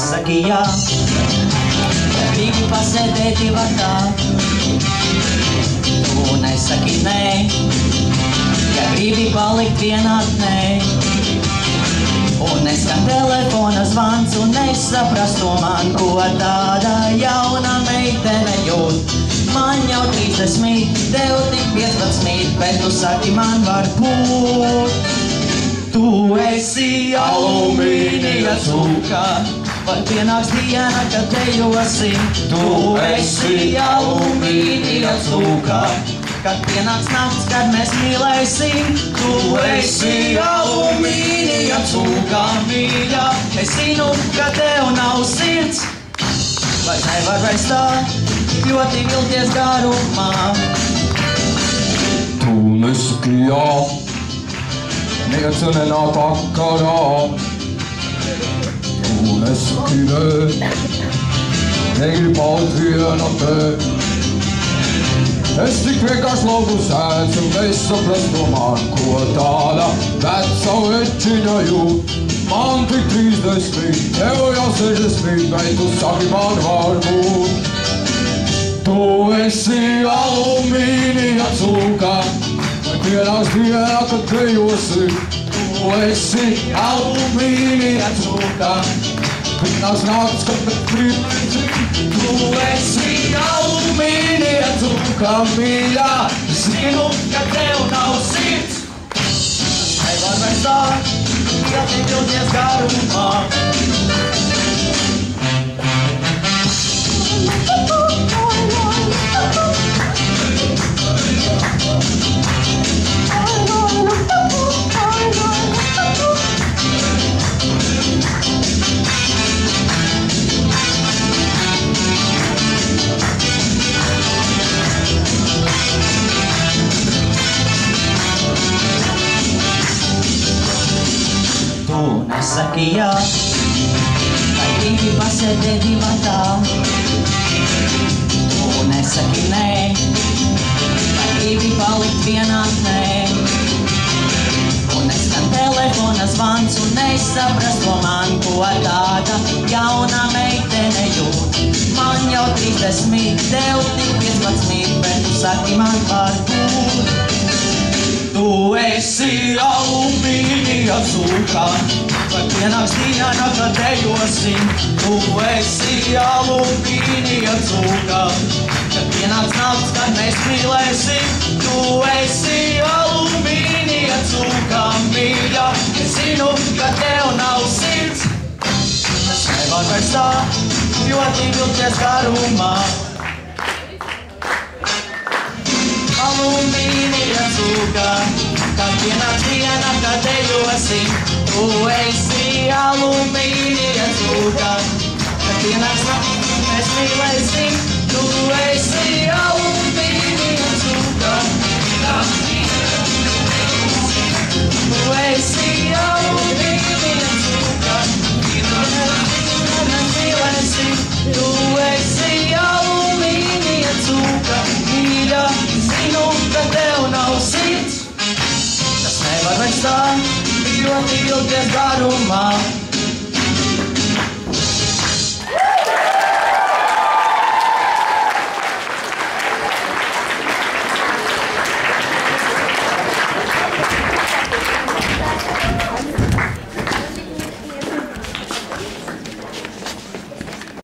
nesaki jā, ja gribi pasēdēt divatā. Tu nesaki nē, ja gribi palikt vienatnē. Un neskan telefona zvans, un nesaprastu man, ko tāda jauna meitene jūt. Man jau 30, tev tik 15, bet tu saki man varbūt. Tu esi alumīnija cūka, vai pienāks diena, kad dejosi. Tu esi alumīnija cūka, kad pienāks nakts, kad mēs mīlēsim. Tu esi alumīnija cūka, mīļa. Es zinu, ka tev nav sirds, vai nevar vairs tā ļoti vilties garumā. Tu nesaki jā, neviens nenāk vakarā. Tu nesaki nē, negribi palikt vienatnē. Es tik vienkārši lauku sēdz un nesaprastu man, ko tāda veca večiņa jūt. Man tik 30, tev jau 60, bet tu saki man varbūt. Tu esi alumīnija cūka, vai pienāks diena, kad dejosi. Tu esi alumīnija cūka, pienāks nakts, kad mīlēsim. Tu esi alumīnija cūka, mīļā. Zinu, ka tev nav sirds, nevar vairs tā ļoti vilties garumā. Tu nesaki jā, vai gribi pasēdēt divatā. Tu nesaki nē, vai gribi palikt vienatnē. Un neskan telefona zvans, un nesaprastu man, ko tāda jauna meitene jūt. Man jau 30, tev tik 15, bet tu saki man varbūt. Tu esi alumīnija cūka, vai pienāks diena, kad dejosim. Tu esi alumīnija cūka, kad pienāks nakts, kad mēs mīlēsim. Tu esi alumīnija cūka, mīļa. Es zinu, ka tev nav sirds, es nevar vairs tā ļoti vilties garumā. Alumīnija cūka, kad pienāks diena, kad dejosim. Tu esi alumīnija cūka, kad pienāks nakts, kad mēs mīlēsim. Tu esi alumīnija cūka, tu esi alumīnija cūka, kad mēs mīlēsim. Tu esi alumīnija cūka, mīļa. Zinu, ka tev nav sirds, tas nevar vairs tā ļoti vilties garumā.